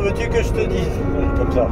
veux-tu que je te dise? Comme ça.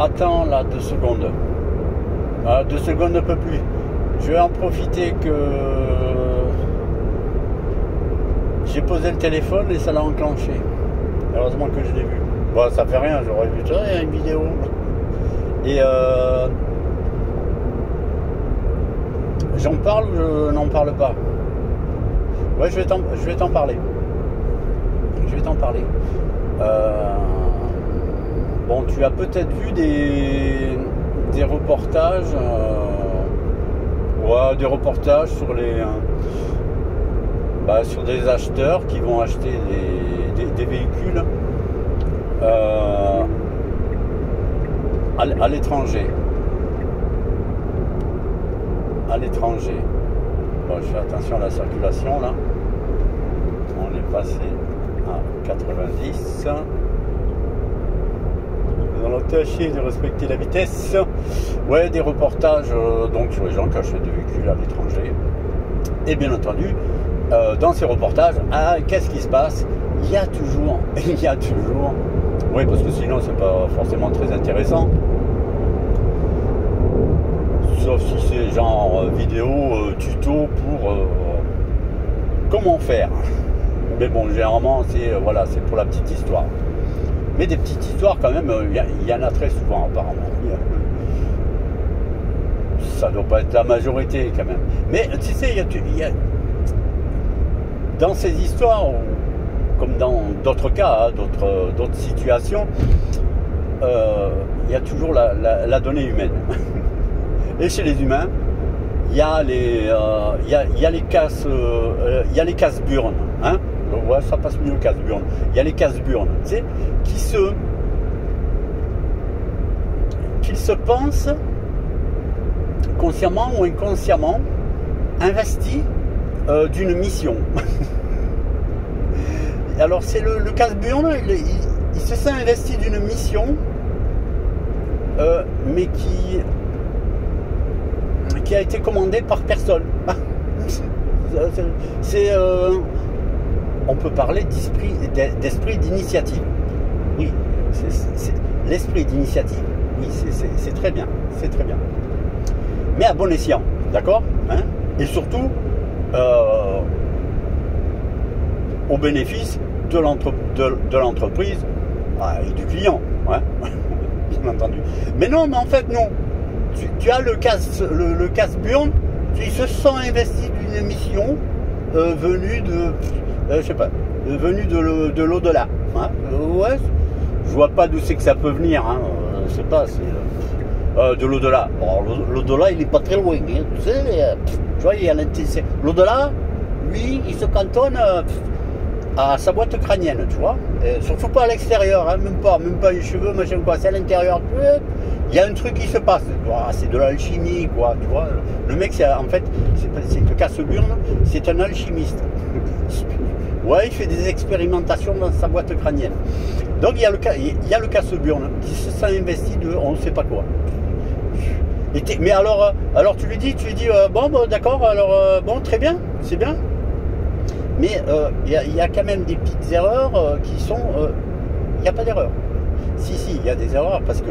Attends là 2 secondes. 2 secondes ne peut plus. Je vais en profiter que j'ai posé le téléphone et ça l'a enclenché. Heureusement que je l'ai vu. Bon, ça fait rien, j'aurais vu une vidéo. Et j'en parle ou je n'en parle pas? Ouais, je vais t'en parler. Je vais t'en parler. Bon, tu as peut-être vu des reportages, des reportages sur sur des acheteurs qui vont acheter des véhicules à l'étranger. Bon, je fais attention à la circulation là. On est passé à 90. Nous allons tâcher de respecter la vitesse. Ouais, des reportages donc sur les gens qui achètent des véhicules à l'étranger. Et bien entendu, dans ces reportages, qu'est-ce qui se passe? Il y a toujours, oui, parce que sinon c'est pas forcément très intéressant. Sauf si c'est genre vidéo, tuto pour comment faire. Mais bon, généralement c'est pour la petite histoire. Mais des petites histoires quand même, il y en a très souvent apparemment. Ça doit pas être la majorité quand même. Mais tu sais, il y a dans ces histoires, comme dans d'autres cas, d'autres situations, il y a toujours la donnée humaine. Et chez les humains, il y a les casse-burnes, hein. Ouais, ça passe mieux casse-burnes. Il y a les casse-burnes, tu sais, qu'ils se pensent consciemment ou inconsciemment investis d'une mission. Alors c'est le casse-burne, il se sent investi d'une mission, mais qui a été commandée par personne. On peut parler d'esprit d'initiative. Oui, c'est l'esprit d'initiative. Oui, c'est très bien, c'est très bien. Mais à bon escient, d'accord, hein? Et surtout au bénéfice de l'entreprise et du client, hein? Bien entendu. Mais non, mais en fait non. Tu as le casse-burne, ils se sont investis d'une mission venue de l'au-delà. Hein? Ouais, je vois pas d'où c'est que ça peut venir. Hein? Je sais pas, c'est de l'au-delà. Bon, l'au-delà, il est pas très loin. Hein? Tu sais, tu vois, il y a l'au-delà, lui, il se cantonne à sa boîte crânienne, tu vois. Surtout pas à l'extérieur, hein, même pas les cheveux, machin quoi. C'est à l'intérieur. Il y a un truc qui se passe. C'est de l'alchimie, quoi. Tu vois. Le mec, en fait, c'est que Casseburne, c'est un alchimiste. Ouais, il fait des expérimentations dans sa boîte crânienne. Donc il y a le Casseburne qui se sent investi de on ne sait pas quoi. Mais alors tu lui dis bon d'accord, alors bon très bien, c'est bien. Mais il y a quand même des petites erreurs qui sont... Il n'y a pas d'erreur. Si, il y a des erreurs parce que...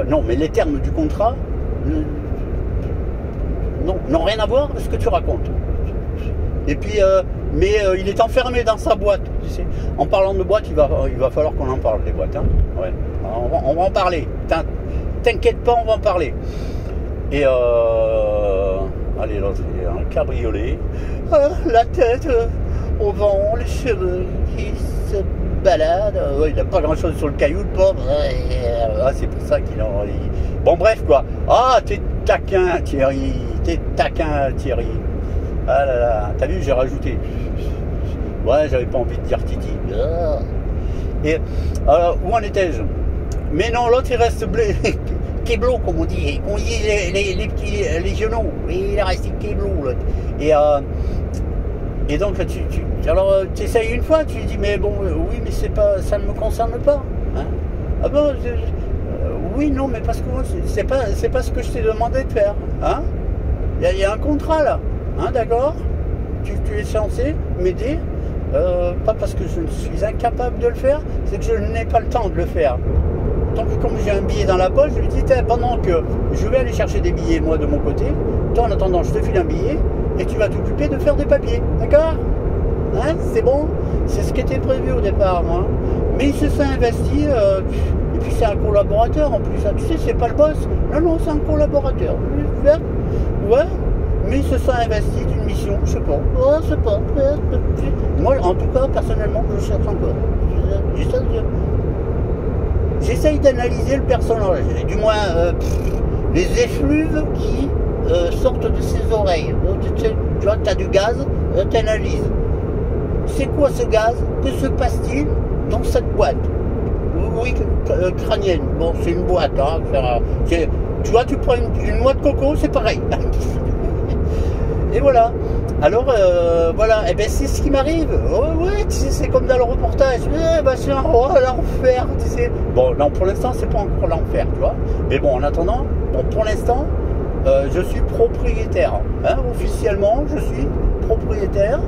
non, mais les termes du contrat n'ont rien à voir avec ce que tu racontes. Et puis, il est enfermé dans sa boîte. Tu sais. En parlant de boîte, il va falloir qu'on en parle des boîtes. Hein. Ouais. On va en parler. T'inquiète pas, on va en parler. Et allez, l'autre, il est un cabriolet. La tête... au vent, les cheveux qui se baladent. Il n'a pas grand chose sur le caillou, le pauvre. C'est pour ça qu'il en. Bon, bref, quoi. Ah, t'es taquin, Thierry. Ah là là, t'as vu, j'ai rajouté. Ouais, j'avais pas envie de dire Titi. Et où en étais-je? Mais non, l'autre, il reste Keblo, comme on dit. On dit les petits légionaux. Il est resté Keblo, l'autre. Et donc tu essayes une fois, tu lui dis mais bon oui mais ça ne me concerne pas. Hein. Ah bon oui non mais parce que moi c'est pas ce que je t'ai demandé de faire. Hein. Il y a un contrat là, hein, d'accord. Tu es censé m'aider, pas parce que je suis incapable de le faire, c'est que je n'ai pas le temps de le faire. Donc comme j'ai un billet dans la poche, je lui dis pendant que je vais aller chercher des billets moi de mon côté, toi en attendant je te file un billet. Et tu vas t'occuper de faire des papiers, d'accord? Hein, c'est bon? C'est ce qui était prévu au départ, moi. Mais il se sent investi, et puis c'est un collaborateur en plus. Tu sais, c'est pas le boss. Non, c'est un collaborateur. Ouais, mais il se sent investi d'une mission, je sais pas. Oh, je sais pas. Moi, en tout cas, personnellement, je cherche encore. J'essaye d'analyser le personnage, du moins les effluves qui... sortent de ses oreilles. Tu vois, tu as du gaz, tu analyses. C'est quoi ce gaz? Que se passe-t-il dans cette boîte? Oui, crânienne. Bon, c'est une boîte. Hein, tu vois, tu prends une noix de coco, c'est pareil. Et voilà. Alors, voilà. Et ben c'est ce qui m'arrive. Oh, ouais, tu sais, c'est comme dans le reportage. C'est un l'enfer, tu sais. Bon, non, pour l'instant, c'est pas encore l'enfer, tu vois. Mais bon, en attendant, pour l'instant, je suis propriétaire. Hein, officiellement, je suis propriétaire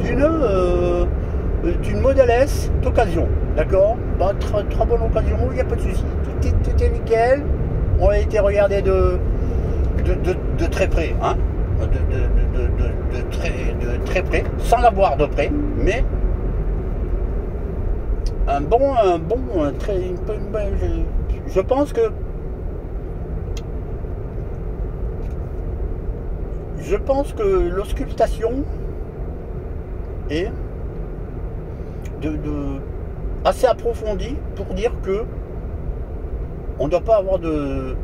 d'une Model S d'occasion. D'accord. Très bonne occasion, il n'y a pas de souci. Tout est nickel. On a été regardé de très près. Hein, de très près, sans la voir de près, mais je pense que l'auscultation est assez approfondie pour dire que on ne doit pas avoir de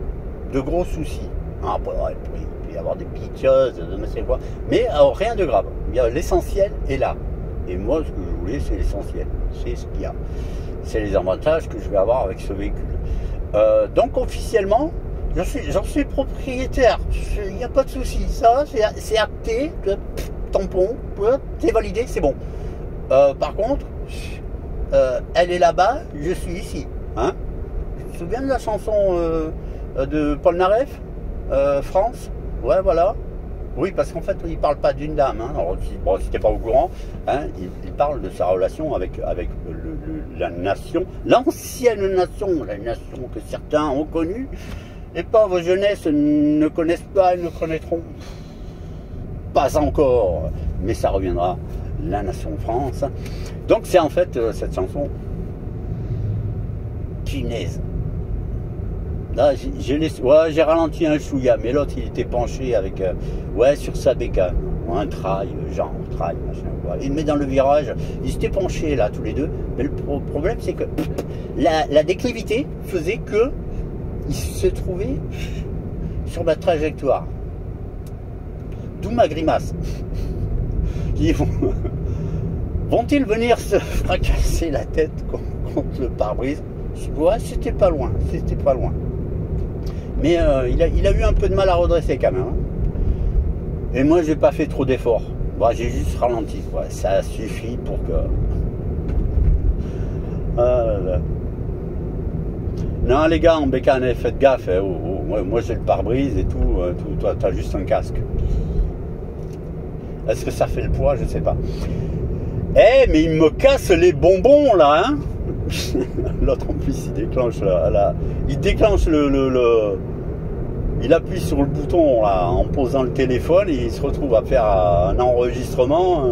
gros soucis. Après, il peut y avoir des petites choses, je ne sais quoi, mais rien de grave. L'essentiel est là. Et moi, ce que je voulais, c'est l'essentiel. C'est ce qu'il y a. C'est les avantages que je vais avoir avec ce véhicule. Donc, officiellement, j'en suis propriétaire. Il n'y a pas de souci. Ça, c'est acté. Tampon. C'est validé, c'est bon. Par contre, elle est là-bas, je suis ici. Hein? Tu te souviens de la chanson de Paul Naref, France? Ouais, voilà. Oui, parce qu'en fait, il ne parle pas d'une dame. Hein. Alors, si tu n'es pas au courant, hein, il parle de sa relation avec la nation, l'ancienne nation, la nation que certains ont connue. Les pauvres jeunesses ne connaissent pas, ne connaîtront pas encore, mais ça reviendra, la nation France. Donc, c'est en fait cette chanson punaise. Là, j'ai ralenti un chouïa, mais l'autre, il était penché avec, sur sa bécane, un trail, machin, quoi. Il met dans le virage, ils étaient penchés, là, tous les deux, mais le problème, c'est que la déclivité faisait que il se trouvait sur ma trajectoire. D'où ma grimace. Vont-ils venir se fracasser la tête contre le pare-brise? Ouais, c'était pas loin, c'était pas loin. Mais il a eu un peu de mal à redresser quand même. Hein. Et moi, j'ai pas fait trop d'efforts. Bon, j'ai juste ralenti, quoi. Ça suffit pour que... Non, les gars, en bécane, faites gaffe. Hein. Moi, j'ai le pare-brise et tout. Toi, t'as juste un casque. Est-ce que ça fait le poids? Je sais pas. Eh, mais il me casse les bonbons, là, hein. L'autre, en plus, il déclenche il déclenche il appuie sur le bouton, là, en posant le téléphone, et il se retrouve à faire un enregistrement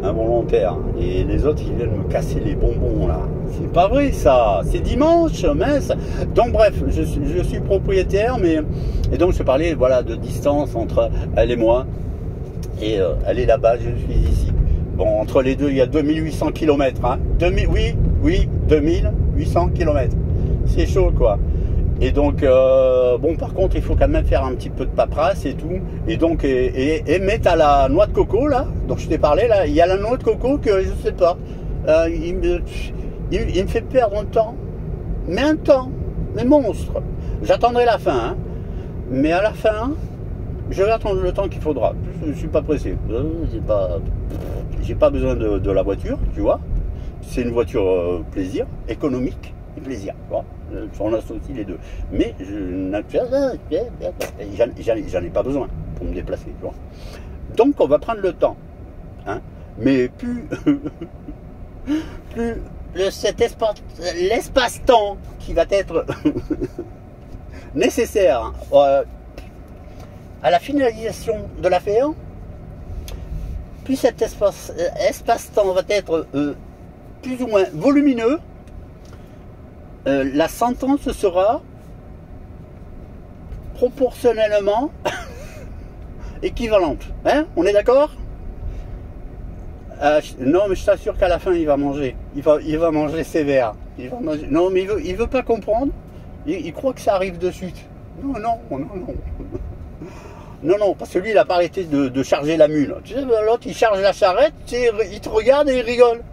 involontaire. Et les autres, ils viennent me casser les bonbons, là. C'est pas vrai, ça. C'est dimanche, mince. Donc, bref, je suis propriétaire, et donc, je parlais, voilà, de distance entre elle et moi. Et elle est là-bas, je suis ici. Bon, entre les deux, il y a 2800 km. Hein. Oui, 2800 km. C'est chaud, quoi. Et donc, bon, par contre, il faut quand même faire un petit peu de paperasse et tout. Et donc, et mettre à la noix de coco, là, dont je t'ai parlé, là, il y a la noix de coco que je sais pas. Il me fait perdre un temps. Mais un temps. Mais monstre. J'attendrai la fin, hein. Mais à la fin, je vais attendre le temps qu'il faudra. Je ne suis pas pressé. J'ai pas besoin de la voiture, tu vois. C'est une voiture plaisir, économique et plaisir. On associe les deux. Mais j'en ai pas besoin pour me déplacer. Tu vois. Donc on va prendre le temps. Hein. Mais plus l'espace-temps qui va être nécessaire à la finalisation de l'affaire, plus cet espace-temps va être plus ou moins volumineux, la sentence sera proportionnellement équivalente. Hein? On est d'accord? Non, mais je t'assure qu'à la fin, il va manger. Il va manger sévère. Il va manger... Non, mais il veut pas comprendre. Il croit que ça arrive de suite. Non. Non, parce que lui, il n'a pas arrêté de charger la mule. Tu sais, l'autre, il charge la charrette, il te regarde et il rigole.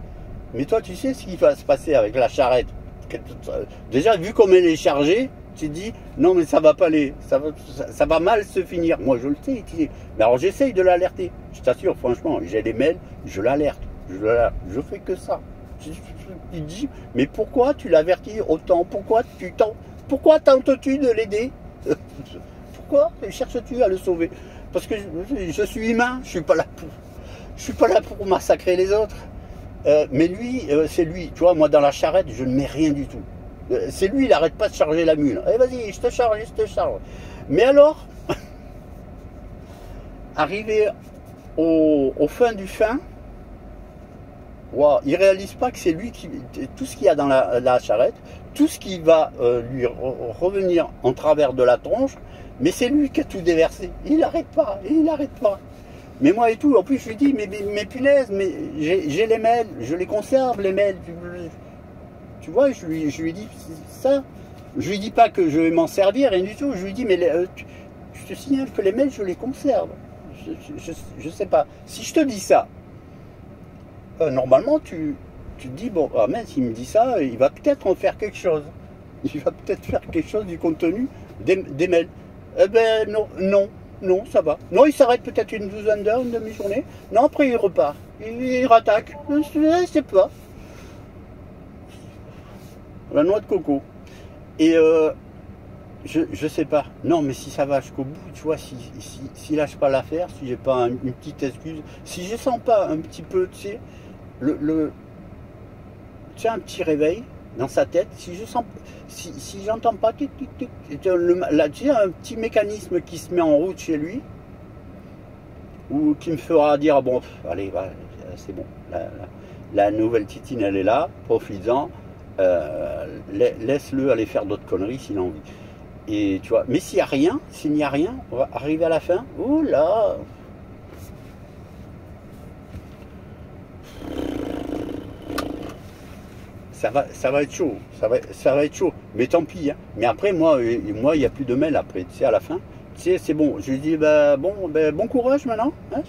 Mais toi, tu sais ce qui va se passer avec la charrette. Déjà, vu comme elle est chargée, tu te dis, non, mais ça va pas aller. Ça va mal se finir. Moi, je le sais. Mais alors, j'essaye de l'alerter. Je t'assure, franchement, j'ai les mails, je l'alerte. Je fais que ça. Il dit, mais pourquoi tu l'avertis autant? Pourquoi tentes-tu de l'aider? Pourquoi cherches-tu à le sauver? Parce que je suis humain, je suis pas là pour massacrer les autres. Mais lui, c'est lui. Tu vois, moi dans la charrette, je ne mets rien du tout. C'est lui, il n'arrête pas de charger la mule. Eh vas-y, je te charge. Mais alors, arrivé au fin du fin, wow, il réalise pas que c'est lui qui... Tout ce qu'il y a dans la charrette, tout ce qui va lui revenir en travers de la tronche, mais c'est lui qui a tout déversé. Il n'arrête pas. Mais moi et tout, en plus je lui dis, mais punaise, mais j'ai les mails, je les conserve les mails. Tu vois, je lui dis ça. Je lui dis pas que je vais m'en servir, rien du tout. Je lui dis, mais je te signale que les mails, je les conserve. Je sais pas. Si je te dis ça, normalement tu te dis, bon, ah mince, il me dit ça, il va peut-être en faire quelque chose. Il va peut-être faire quelque chose du contenu des mails. Eh ben non, ça va. Non, il s'arrête peut-être une douzaine d'heures, une demi-journée. Non, après il repart. Il rattaque. Je sais pas. La noix de coco. Et je sais pas. Non, mais si ça va jusqu'au bout, tu vois, si lâche pas l'affaire, si j'ai pas une petite excuse, si je sens pas un petit peu, tu sais, tu sais, un petit réveil dans sa tête, si je sens, si j'entends pas, tu sais, un petit mécanisme qui se met en route chez lui, ou qui me fera dire, bon, allez, c'est bon, la nouvelle titine, elle est là, profites-en, laisse-le aller faire d'autres conneries s'il a envie. Et tu vois, mais s'il n'y a rien, on va arriver à la fin, oh là, ça va être chaud, ça va être chaud, mais tant pis, hein. Mais après, moi, il n'y a plus de mail après, tu sais, à la fin, tu sais, c'est bon, je lui dis, bon courage maintenant, hein,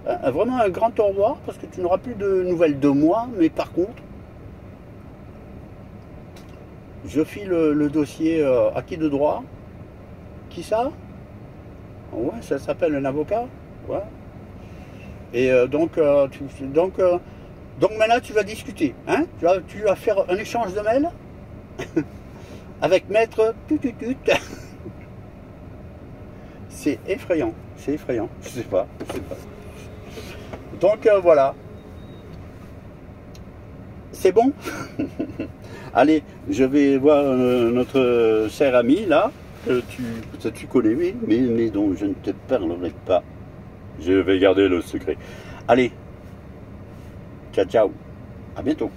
vraiment un grand au revoir, parce que tu n'auras plus de nouvelles de moi, mais par contre, je file le dossier à qui de droit? Qui ça? Ouais, ça s'appelle un avocat. Ouais. Et donc maintenant tu vas discuter. Hein? Tu vas faire un échange de mails avec maître Tututut. C'est effrayant. C'est effrayant. Je sais pas. Donc voilà. C'est bon. Allez, je vais voir notre cher ami là, que tu connais, mais dont je ne te parlerai pas. Je vais garder le secret. Allez, ciao, ciao. À bientôt.